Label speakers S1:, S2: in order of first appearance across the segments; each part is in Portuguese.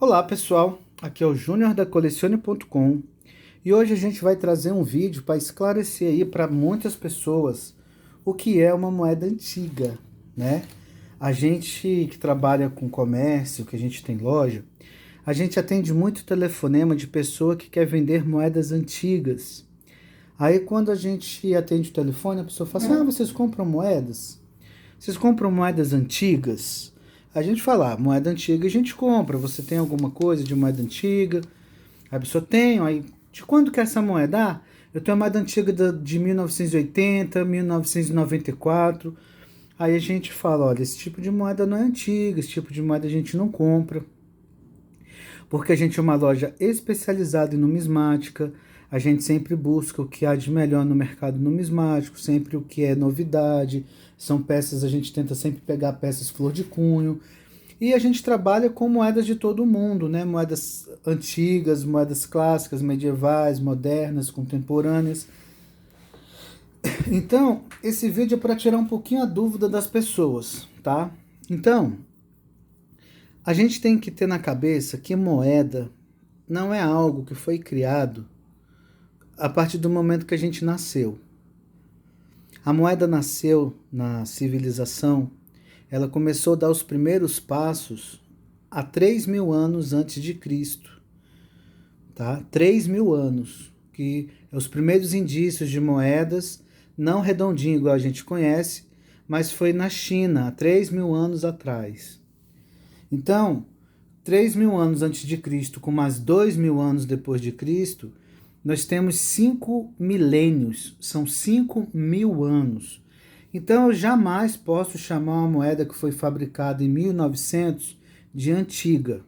S1: Olá pessoal, aqui é o Júnior da Colecione.com e hoje a gente vai trazer um vídeo para esclarecer aí para muitas pessoas o que é uma moeda antiga, né? A gente que trabalha com comércio, que a gente tem loja, a gente atende muito telefonema de pessoa que quer vender moedas antigas. Aí quando a gente atende o telefone, a pessoa fala assim, vocês compram moedas? Vocês compram moedas antigas? A gente fala, moeda antiga a gente compra. Você tem alguma coisa de moeda antiga? A pessoa tem, aí de quando que é essa moeda? Ah, eu tenho uma moeda antiga de 1980, 1994. Aí a gente fala, olha, esse tipo de moeda não é antiga, esse tipo de moeda a gente não compra, porque a gente é uma loja especializada em numismática, a gente sempre busca o que há de melhor no mercado numismático, sempre o que é novidade, são peças, a gente tenta sempre pegar peças flor de cunho, e a gente trabalha com moedas de todo o mundo, né? Moedas antigas, moedas clássicas, medievais, modernas, contemporâneas. Então, esse vídeo é para tirar um pouquinho a dúvida das pessoas, tá? Então, a gente tem que ter na cabeça que moeda não é algo que foi criado a partir do momento que a gente nasceu. A moeda nasceu na civilização, ela começou a dar os primeiros passos há 3.000 anos antes de Cristo, tá? 3.000 anos, que é os primeiros indícios de moedas, não redondinho igual a gente conhece, mas foi na China, há 3.000 anos atrás. Então, 3.000 anos antes de Cristo, com mais 2.000 anos depois de Cristo, nós temos 5 milênios, são 5.000 anos. Então, eu jamais posso chamar uma moeda que foi fabricada em 1900 de antiga.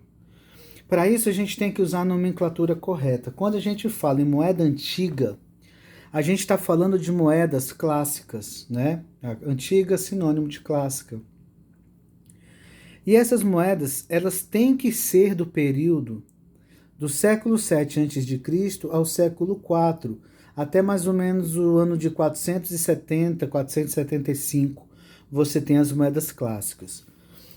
S1: Para isso, a gente tem que usar a nomenclatura correta. Quando a gente fala em moeda antiga, a gente está falando de moedas clássicas, né? Antiga é sinônimo de clássica. E essas moedas, elas têm que ser do período do século 7 a.C. ao século 4, até mais ou menos o ano de 470, 475, você tem as moedas clássicas.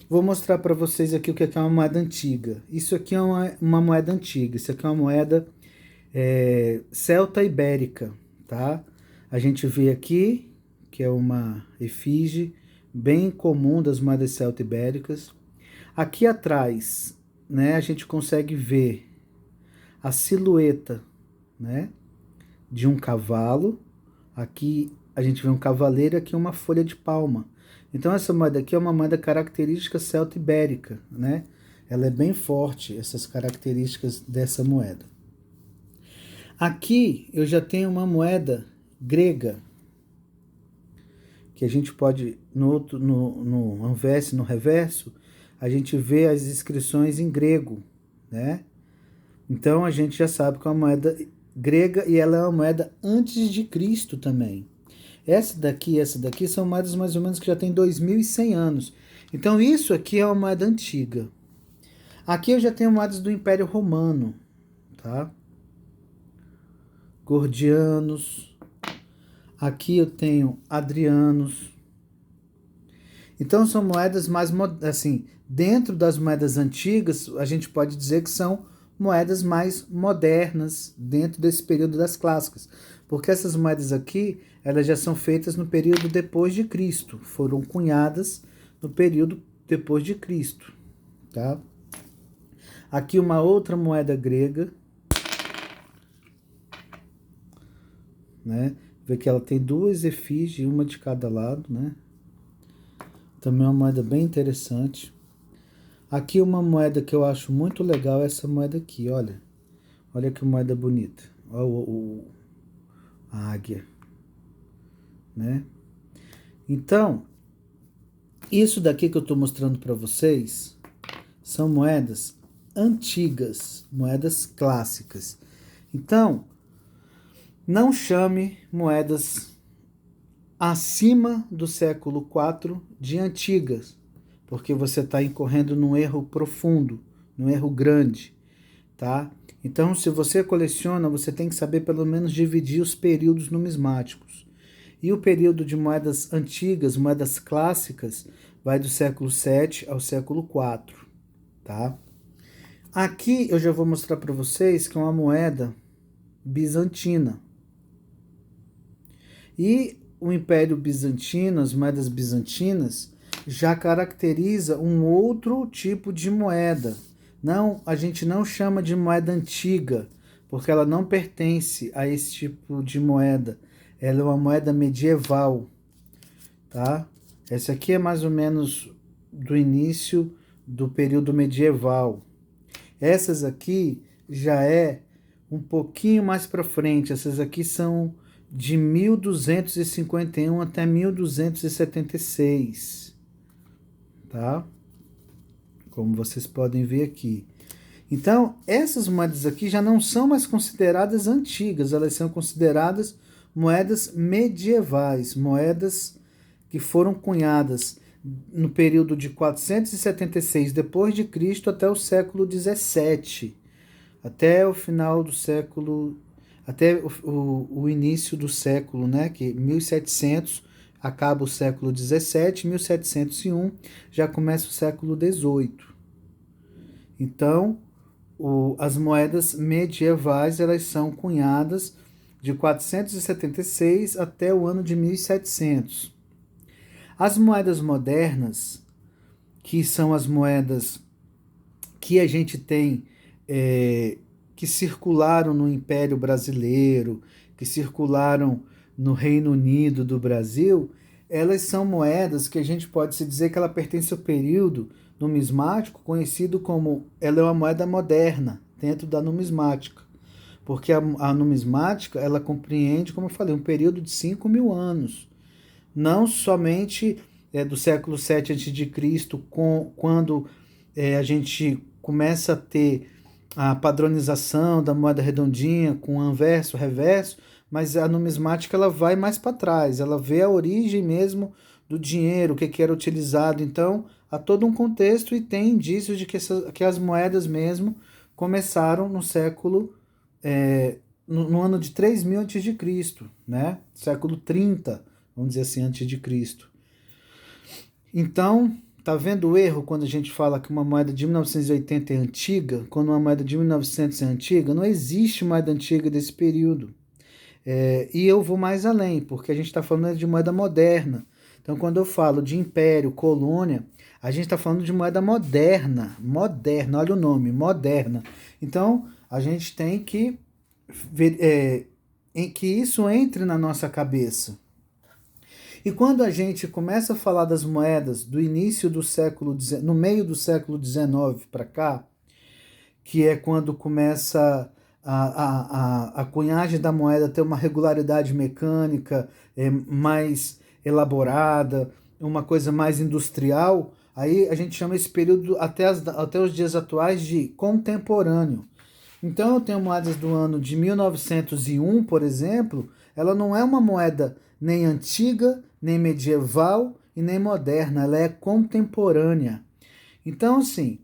S1: Vou mostrar para vocês aqui o que é uma moeda antiga. Isso aqui é uma moeda antiga, isso aqui é uma moeda celta ibérica, tá? A gente vê aqui que é uma efígie bem comum das moedas celta ibéricas. Aqui atrás, né, a gente consegue ver a silhueta, né, de um cavalo. Aqui a gente vê um cavaleiro, aqui uma folha de palma. Então essa moeda aqui é uma moeda característica celto-ibérica, né? Ela é bem forte, essas características dessa moeda. Aqui eu já tenho uma moeda grega, que a gente pode, no anverso e no reverso, a gente vê as inscrições em grego, né? Então a gente já sabe que é uma moeda grega e ela é uma moeda antes de Cristo também. Essa daqui e essa daqui são moedas mais ou menos que já tem 2.100 anos. Então isso aqui é uma moeda antiga. Aqui eu já tenho moedas do Império Romano, tá? Gordianos. Aqui eu tenho Adrianos. Então são moedas mais, assim, dentro das moedas antigas, a gente pode dizer que são moedas mais modernas dentro desse período das clássicas. Porque essas moedas aqui, elas já são feitas no período depois de Cristo. Foram cunhadas no período depois de Cristo, tá? Aqui uma outra moeda grega, né? Vê que ela tem duas efígies, uma de cada lado, né? Também é uma moeda bem interessante. Aqui uma moeda que eu acho muito legal é essa moeda aqui, olha. Olha que moeda bonita. Olha a águia, né? Então, isso daqui que eu estou mostrando para vocês são moedas antigas, moedas clássicas. Então, não chame moedas acima do século IV de antigas, porque você está incorrendo num erro profundo, num erro grande, tá? Então, se você coleciona, você tem que saber pelo menos dividir os períodos numismáticos. E o período de moedas antigas, moedas clássicas, vai do século VII ao século IV, tá? Aqui eu já vou mostrar para vocês que é uma moeda bizantina. E o Império Bizantino, as moedas bizantinas, já caracteriza um outro tipo de moeda. Não, a gente não chama de moeda antiga, porque ela não pertence a esse tipo de moeda. Ela é uma moeda medieval, tá? Essa aqui é mais ou menos do início do período medieval. Essas aqui já é um pouquinho mais para frente. Essas aqui são de 1251 até 1276, tá? Como vocês podem ver aqui. Então, essas moedas aqui já não são mais consideradas antigas, elas são consideradas moedas medievais, moedas que foram cunhadas no período de 476 depois de Cristo até o século 17, até o final do século, até o início do século, né, que 1700 acaba o século 17, 1701 já começa o século 18. Então, as moedas medievais elas são cunhadas de 476 até o ano de 1700. As moedas modernas, que são as moedas que a gente tem, que circularam no Império Brasileiro, que circularam no Reino Unido do Brasil, elas são moedas que a gente pode se dizer que ela pertence ao período numismático conhecido como, ela é uma moeda moderna dentro da numismática, porque a numismática ela compreende, como eu falei, um período de 5.000 anos, não somente do século 7 a.C., quando a gente começa a ter a padronização da moeda redondinha com anverso, reverso, mas a numismática ela vai mais para trás, ela vê a origem mesmo do dinheiro, o que era utilizado. Então, há todo um contexto e tem indícios de que as moedas mesmo começaram no século, no ano de 3000 a.C., né? Século 30, vamos dizer assim, antes de Cristo. Então, tá vendo o erro quando a gente fala que uma moeda de 1980 é antiga, quando uma moeda de 1900 é antiga? Não existe moeda antiga desse período. E eu vou mais além, porque a gente está falando de moeda moderna. Então, quando eu falo de império, colônia, a gente está falando de moeda moderna. Moderna, olha o nome, moderna. Então, a gente tem que ver, que isso entre na nossa cabeça. E quando a gente começa a falar das moedas do início do século, no meio do século XIX para cá, que é quando começa a cunhagem da moeda ter uma regularidade mecânica mais elaborada, uma coisa mais industrial, aí a gente chama esse período até os dias atuais de contemporâneo. Então eu tenho moedas do ano de 1901, por exemplo, ela não é uma moeda nem antiga, nem medieval e nem moderna, ela é contemporânea. Então, assim,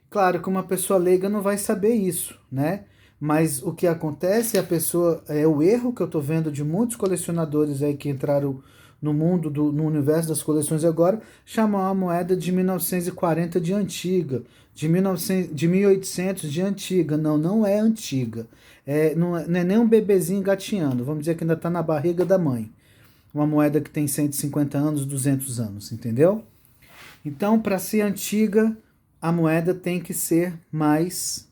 S1: claro que uma pessoa leiga não vai saber isso, né? Mas o que acontece é o erro que eu estou vendo de muitos colecionadores aí que entraram no mundo, no universo das coleções agora, chamar a moeda de 1940 de antiga, de 1800 de antiga. Não, não é antiga. Não é nem um bebezinho gatinhando, vamos dizer que ainda está na barriga da mãe. Uma moeda que tem 150 anos, 200 anos, entendeu? Então, para ser antiga, a moeda tem que ser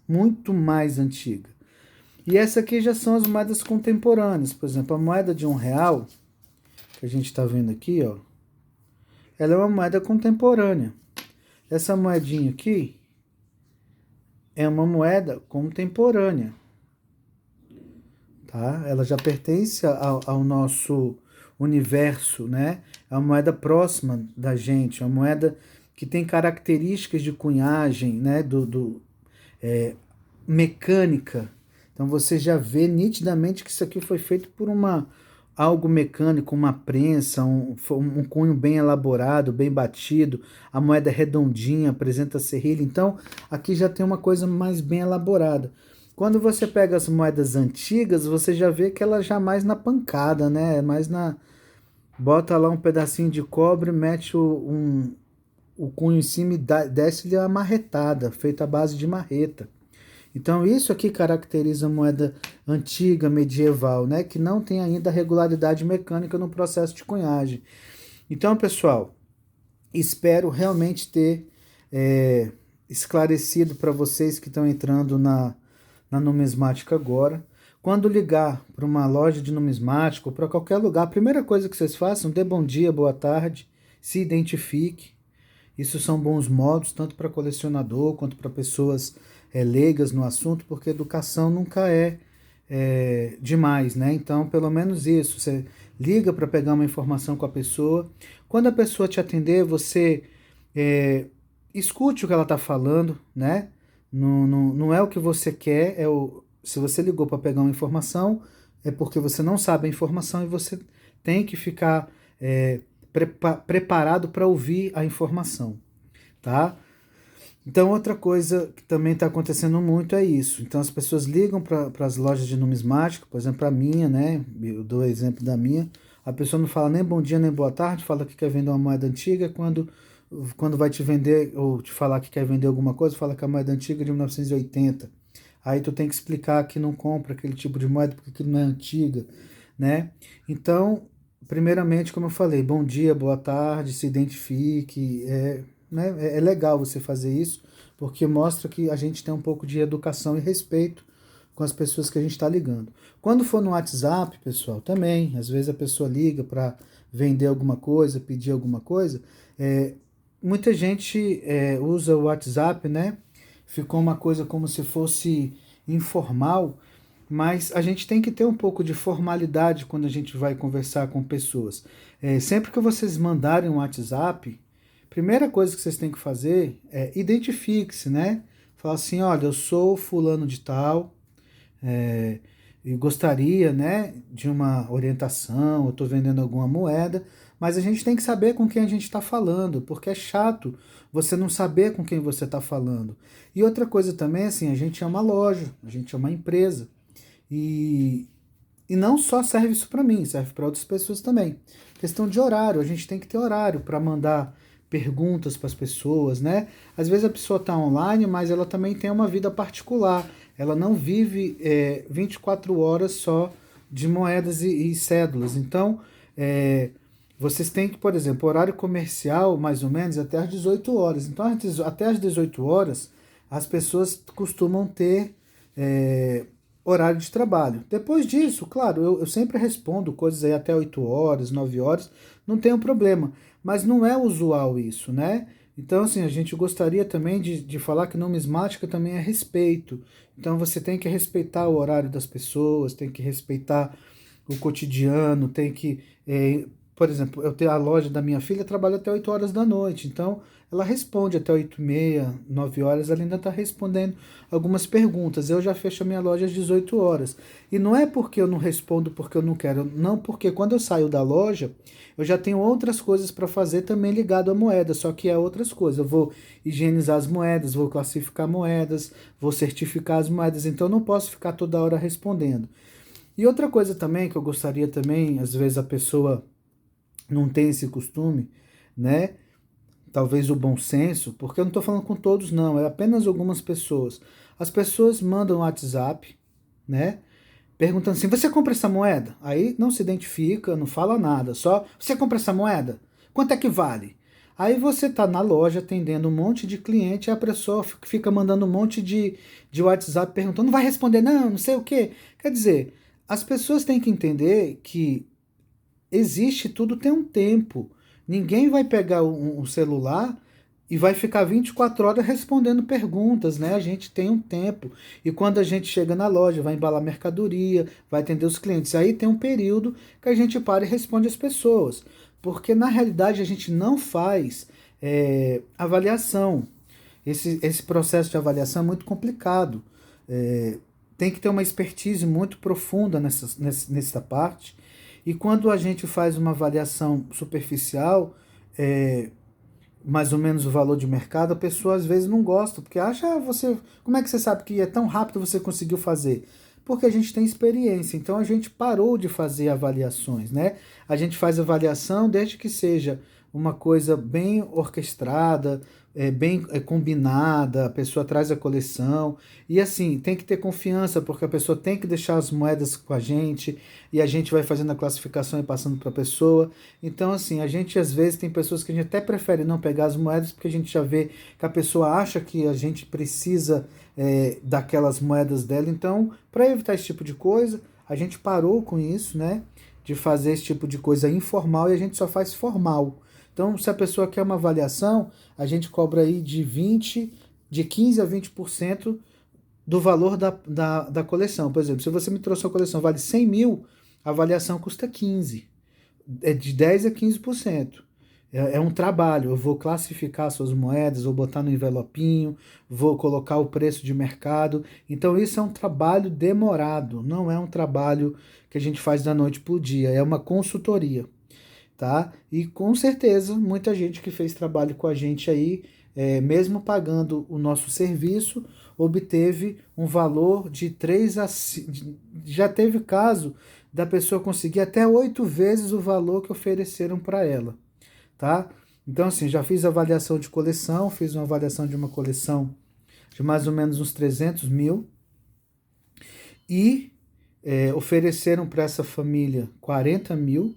S1: muito mais antiga. E essa aqui já são as moedas contemporâneas. Por exemplo, a moeda de R$1, que a gente está vendo aqui, ó, ela é uma moeda contemporânea. Essa moedinha aqui é uma moeda contemporânea, tá? Ela já pertence ao nosso universo, né? É uma moeda próxima da gente, é uma moeda que tem características de cunhagem, né? Mecânica. Então você já vê nitidamente que isso aqui foi feito por algo mecânico, uma prensa, um cunho bem elaborado, bem batido, a moeda redondinha, apresenta serrilha. Então aqui já tem uma coisa mais bem elaborada. Quando você pega as moedas antigas, você já vê que ela já mais na pancada, né? Mais bota lá um pedacinho de cobre, mete o cunho em cima e desce-lhe a marretada, feita à base de marreta. Então, isso aqui caracteriza a moeda antiga, medieval, né? Que não tem ainda regularidade mecânica no processo de cunhagem. Então, pessoal, espero realmente ter esclarecido para vocês que estão entrando na numismática agora. Quando ligar para uma loja de numismática ou para qualquer lugar, a primeira coisa que vocês façam, dê bom dia, boa tarde, se identifique. Isso são bons modos, tanto para colecionador quanto para pessoas leigas no assunto, porque educação nunca é demais, né? Então, pelo menos isso, você liga para pegar uma informação com a pessoa. Quando a pessoa te atender, você escute o que ela está falando, né? Não é o que você quer, se você ligou para pegar uma informação, é porque você não sabe a informação e você tem que ficar preparado para ouvir a informação, tá? Então, outra coisa que também está acontecendo muito é isso. Então, as pessoas ligam para as lojas de numismática, por exemplo, a minha, né? Eu dou o exemplo da minha. A pessoa não fala nem bom dia nem boa tarde, fala que quer vender uma moeda antiga. Quando vai te vender ou te falar que quer vender alguma coisa, fala que a moeda antiga é de 1980. Aí tu tem que explicar que não compra aquele tipo de moeda porque aquilo não é antiga, né? Então, primeiramente, como eu falei, bom dia, boa tarde, se identifique, né? É legal você fazer isso, porque mostra que a gente tem um pouco de educação e respeito com as pessoas que a gente está ligando. Quando for no WhatsApp, pessoal, também, às vezes a pessoa liga para vender alguma coisa, pedir alguma coisa, muita gente usa o WhatsApp, né? Ficou uma coisa como se fosse informal, mas a gente tem que ter um pouco de formalidade quando a gente vai conversar com pessoas. Sempre que vocês mandarem um WhatsApp, primeira coisa que vocês têm que fazer é identifique-se, né? Fala assim, olha, eu sou fulano de tal, e gostaria, né, de uma orientação, eu estou vendendo alguma moeda, mas a gente tem que saber com quem a gente está falando, porque é chato você não saber com quem você está falando. E outra coisa também, assim, a gente é uma loja, a gente é uma empresa, e não só serve isso para mim, serve para outras pessoas também. Questão de horário, a gente tem que ter horário para mandar perguntas para as pessoas, né? Às vezes a pessoa está online, mas ela também tem uma vida particular. Ela não vive 24 horas só de moedas e cédulas. Então, vocês têm que, por exemplo, horário comercial, mais ou menos, até às 18 horas. Então, até às 18 horas, as pessoas costumam ter horário de trabalho. Depois disso, claro, eu sempre respondo coisas aí até 8 horas, 9 horas, não tem problema. Mas não é usual isso, né? Então, assim, a gente gostaria também de falar que numismática também é respeito. Então, você tem que respeitar o horário das pessoas, tem que respeitar o cotidiano, tem que... por exemplo, eu tenho a loja da minha filha, trabalha até 8 horas da noite, então ela responde até 8h30, 9 horas, ela ainda está respondendo algumas perguntas. Eu já fecho a minha loja às 18 horas. E não é porque eu não respondo porque eu não quero, não, porque quando eu saio da loja, eu já tenho outras coisas para fazer também ligado à moeda, só que é outras coisas. Eu vou higienizar as moedas, vou classificar moedas, vou certificar as moedas, então eu não posso ficar toda hora respondendo. E outra coisa também que eu gostaria também, às vezes a pessoa não tem esse costume, né? Talvez o bom senso, porque eu não estou falando com todos não, é apenas algumas pessoas. As pessoas mandam um WhatsApp, né? Perguntando assim, você compra essa moeda? Aí não se identifica, não fala nada, só, você compra essa moeda? Quanto é que vale? Aí você está na loja atendendo um monte de cliente e a pessoa fica mandando um monte de WhatsApp perguntando, não vai responder não, não sei o quê. Quer dizer, as pessoas têm que entender que existe, tudo tem um tempo. Ninguém vai pegar um celular e vai ficar 24 horas respondendo perguntas, né? A gente tem um tempo. E quando a gente chega na loja, vai embalar mercadoria, vai atender os clientes, aí tem um período que a gente para e responde as pessoas. Porque na realidade a gente não faz avaliação. Esse processo de avaliação é muito complicado. Tem que ter uma expertise muito profunda nessa parte. E quando a gente faz uma avaliação superficial, mais ou menos o valor de mercado, a pessoa às vezes não gosta, porque acha, como é que você sabe que é tão rápido você conseguiu fazer? Porque a gente tem experiência, então a gente parou de fazer avaliações, né? A gente faz avaliação desde que seja uma coisa bem orquestrada, bem combinada, a pessoa traz a coleção, e assim, tem que ter confiança, porque a pessoa tem que deixar as moedas com a gente, e a gente vai fazendo a classificação e passando para a pessoa. Então, assim, a gente às vezes tem pessoas que a gente até prefere não pegar as moedas, porque a gente já vê que a pessoa acha que a gente precisa daquelas moedas dela. Então, para evitar esse tipo de coisa, a gente parou com isso, né? De fazer esse tipo de coisa informal, e a gente só faz formal. Então, se a pessoa quer uma avaliação, a gente cobra aí de 15 a 20% do valor da coleção. Por exemplo, se você me trouxe uma coleção vale 100 mil, a avaliação custa 15. É de 10 a 15%. É um trabalho. Eu vou classificar suas moedas, vou botar no envelopinho, vou colocar o preço de mercado. Então, isso é um trabalho demorado. Não é um trabalho que a gente faz da noite para o dia. É uma consultoria. Tá? E com certeza muita gente que fez trabalho com a gente aí, mesmo pagando o nosso serviço, obteve um valor de 3 a 5, já teve caso da pessoa conseguir até 8 vezes o valor que ofereceram para ela, tá? Então assim, já fiz avaliação de coleção, fiz uma avaliação de uma coleção de mais ou menos uns 300 mil e ofereceram para essa família 40 mil.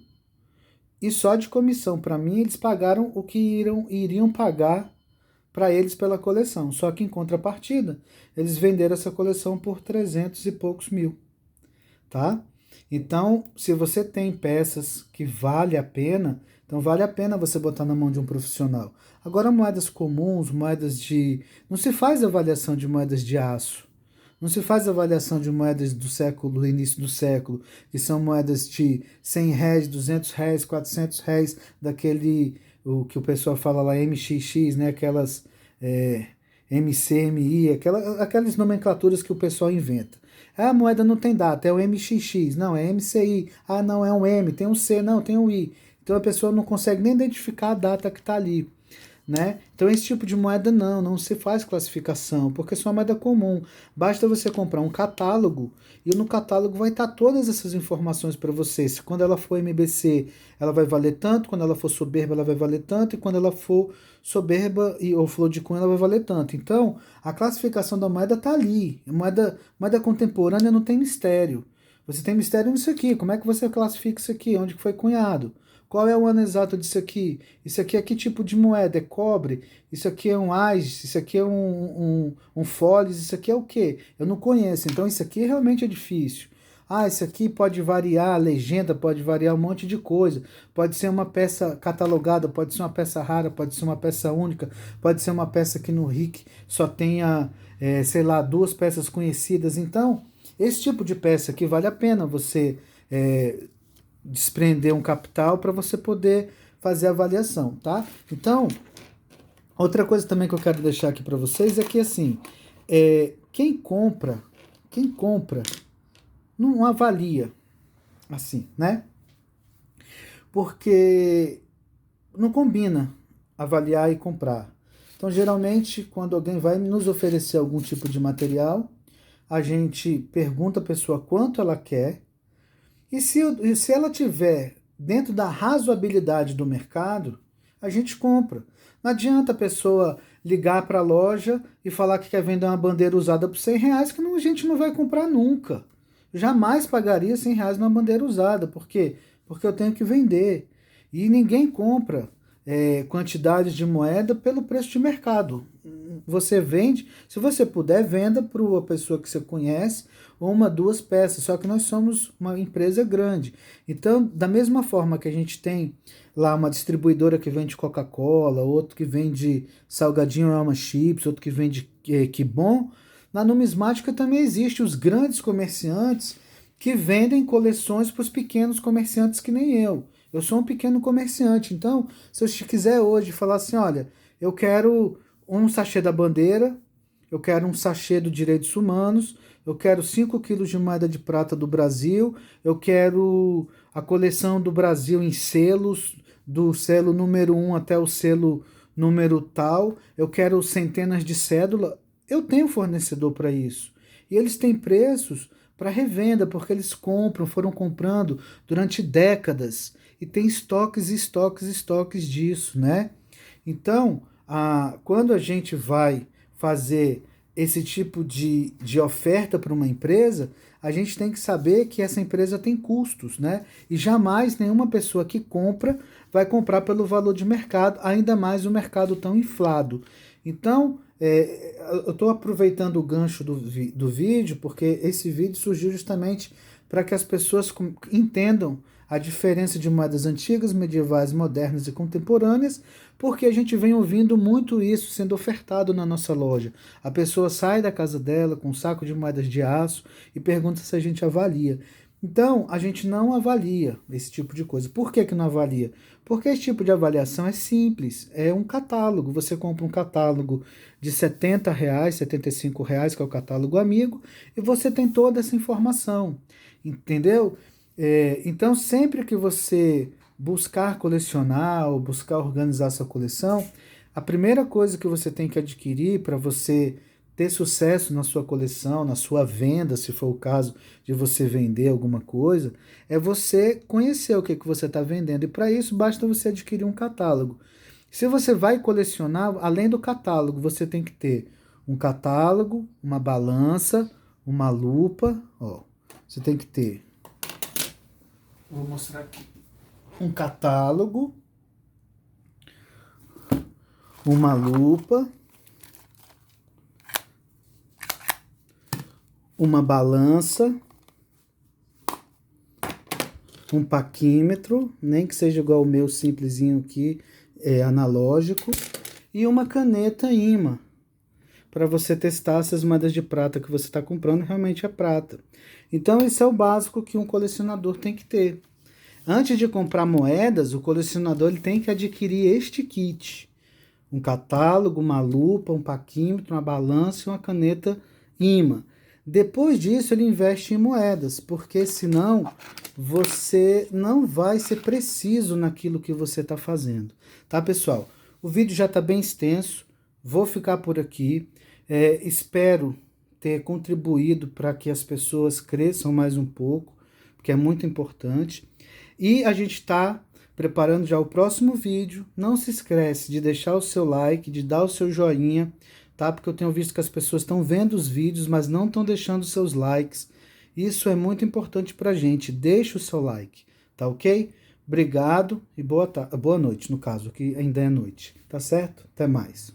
S1: E só de comissão para mim eles pagaram o que iriam pagar para eles pela coleção. Só que em contrapartida, eles venderam essa coleção por 300 e poucos mil, tá? Então, se você tem peças que vale a pena, então vale a pena você botar na mão de um profissional. Agora, moedas comuns, moedas de... Não se faz avaliação de moedas de aço. Não se faz avaliação de moedas do século, do início do século, que são moedas de 100 réis, 200 réis, 400 réis, daquele, o que o pessoal fala lá, MXX, né? Aquelas MCMI, aquelas nomenclaturas que o pessoal inventa. Ah, a moeda não tem data, é o MXX, não, é MCI. Ah, não, é um M, tem um C, não, tem um I. Então a pessoa não consegue nem identificar a data que está ali. Né? Então esse tipo de moeda não se faz classificação, porque é uma moeda comum. Basta você comprar um catálogo e no catálogo vai estar todas essas informações para você. Se quando ela for MBC, ela vai valer tanto, quando ela for soberba, ela vai valer tanto, e quando ela for soberba ou flor de cunha, ela vai valer tanto. Então, a classificação da moeda está ali. Moeda contemporânea não tem mistério. Você tem mistério nisso aqui. Como é que você classifica isso aqui? Onde que foi cunhado? Qual é o ano exato disso aqui? Isso aqui é que tipo de moeda? É cobre? Isso aqui é um AIS? Isso aqui é um Foles? Isso aqui é o quê? Eu não conheço, então isso aqui realmente é difícil. Ah, isso aqui pode variar, a legenda pode variar um monte de coisa. Pode ser uma peça catalogada, pode ser uma peça rara, pode ser uma peça única, pode ser uma peça que no RIC só tenha, sei lá, 2 peças conhecidas. Então, esse tipo de peça aqui vale a pena você desprender um capital para você poder fazer a avaliação, tá? Então, outra coisa também que eu quero deixar aqui para vocês é que assim, quem compra não avalia assim, né? Porque não combina avaliar e comprar. Então, geralmente, quando alguém vai nos oferecer algum tipo de material, a gente pergunta à pessoa quanto ela quer. E se ela tiver dentro da razoabilidade do mercado, a gente compra. Não adianta a pessoa ligar para a loja e falar que quer vender uma bandeira usada por 100 reais, que a gente não vai comprar nunca. Jamais pagaria 100 reais numa bandeira usada. Por quê? Porque eu tenho que vender. E ninguém compra quantidades de moeda pelo preço de mercado. Você vende, se você puder, venda para uma pessoa que você conhece, uma, 2 peças, só que nós somos uma empresa grande. Então, da mesma forma que a gente tem lá uma distribuidora que vende Coca-Cola, outro que vende Salgadinho Alma Chips, outro que vende Que Bom, na numismática também existe os grandes comerciantes que vendem coleções para os pequenos comerciantes que nem eu. Eu sou um pequeno comerciante, então, se eu quiser hoje falar assim, olha, eu quero um sachê da bandeira, eu quero um sachê do Direitos Humanos, eu quero 5 quilos de moeda de prata do Brasil, eu quero a coleção do Brasil em selos, do selo número 1 até o selo número tal, eu quero centenas de cédula. Eu tenho fornecedor para isso. E eles têm preços para revenda, porque eles foram comprando durante décadas. E tem estoques e estoques e estoques disso, né? Então, quando a gente vai fazer esse tipo de oferta para uma empresa, a gente tem que saber que essa empresa tem custos, né? E jamais nenhuma pessoa que compra vai comprar pelo valor de mercado, ainda mais o mercado tão inflado. Então, eu estou aproveitando o gancho do vídeo, porque esse vídeo surgiu justamente para que as pessoas entendam a diferença de moedas antigas, medievais, modernas e contemporâneas, porque a gente vem ouvindo muito isso sendo ofertado na nossa loja. A pessoa sai da casa dela com um saco de moedas de aço e pergunta se a gente avalia. Então, a gente não avalia esse tipo de coisa. Por que não avalia? Porque esse tipo de avaliação é simples, é um catálogo. Você compra um catálogo de R$ 70, R$ 75, que é o catálogo amigo, e você tem toda essa informação, entendeu? Então, sempre que você buscar colecionar ou buscar organizar sua coleção, a primeira coisa que você tem que adquirir para você ter sucesso na sua coleção, na sua venda, se for o caso de você vender alguma coisa, é você conhecer o que você está vendendo. E para isso, basta você adquirir um catálogo. Se você vai colecionar, além do catálogo, você tem que ter um catálogo, uma balança, uma lupa. Ó, você tem que ter. Vou mostrar aqui. Um catálogo, uma lupa, uma balança, um paquímetro, nem que seja igual o meu simplesinho aqui, analógico, e uma caneta imã, para você testar se as moedas de prata que você está comprando realmente é prata. Então, esse é o básico que um colecionador tem que ter. Antes de comprar moedas, o colecionador ele tem que adquirir este kit. Um catálogo, uma lupa, um paquímetro, uma balança e uma caneta imã. Depois disso, ele investe em moedas, porque senão você não vai ser preciso naquilo que você está fazendo. Tá, pessoal? O vídeo já está bem extenso, vou ficar por aqui. Espero ter contribuído para que as pessoas cresçam mais um pouco, porque é muito importante. E a gente está preparando já o próximo vídeo. Não se esquece de deixar o seu like, de dar o seu joinha, tá? Porque eu tenho visto que as pessoas estão vendo os vídeos, mas não estão deixando seus likes. Isso é muito importante pra gente. Deixa o seu like, tá ok? Obrigado e boa noite, no caso, que ainda é noite, tá certo? Até mais.